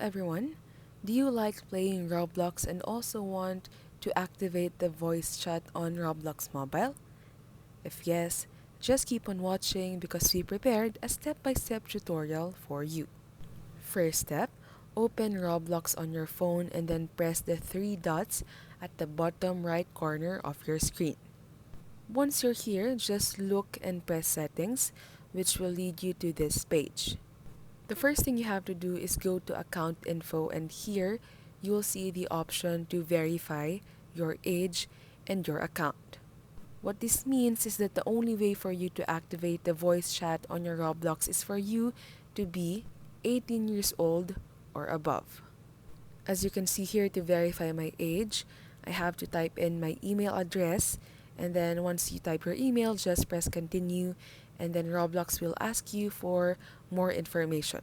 everyone! Do you like playing Roblox and also want to activate the voice chat on Roblox Mobile? If yes, just keep on watching because we prepared a step-by-step tutorial for you. First step, open Roblox on your phone and then press the three dots at the bottom right corner of your screen. Once you're here, just look and press settings, which will lead you to this page. The first thing you have to do is go to account info, and here you will see the option to verify your age and your account. What this means is that the only way for you to activate the voice chat on your Roblox is for you to be 18 years old or above. As you can see here, to verify my age, I have to type in my email address, and then once you type your email, just press continue, and then Roblox will ask you for more information.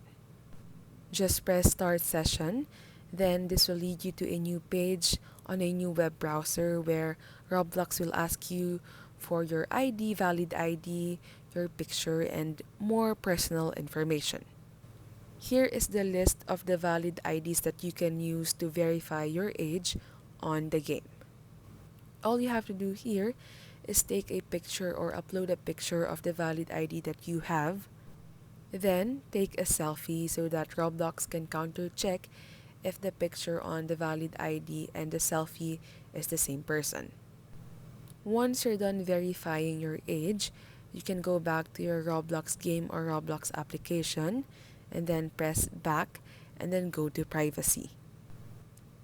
Just press start session, then this will lead you to a new page on a new web browser where Roblox will ask you for your ID, valid ID, your picture, and more personal information. Here is the list of the valid IDs that you can use to verify your age on the game. All you have to do here is take a picture or upload a picture of the valid ID that you have. Then take a selfie so that Roblox can counter check if the picture on the valid ID and the selfie is the same person. Once you're done verifying your age, you can go back to your Roblox game or Roblox application and then press back and then go to privacy.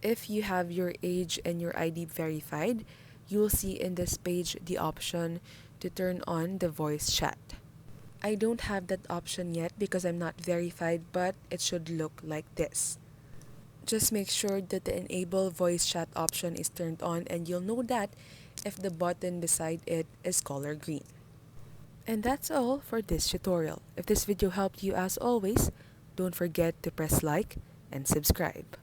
If you have your age and your ID verified, you will see in this page the option to turn on the voice chat. I don't have that option yet because I'm not verified, but it should look like this. Just make sure that the enable voice chat option is turned on, and you'll know that if the button beside it is color green. And that's all for this tutorial. If this video helped you, as always, don't forget to press like and subscribe.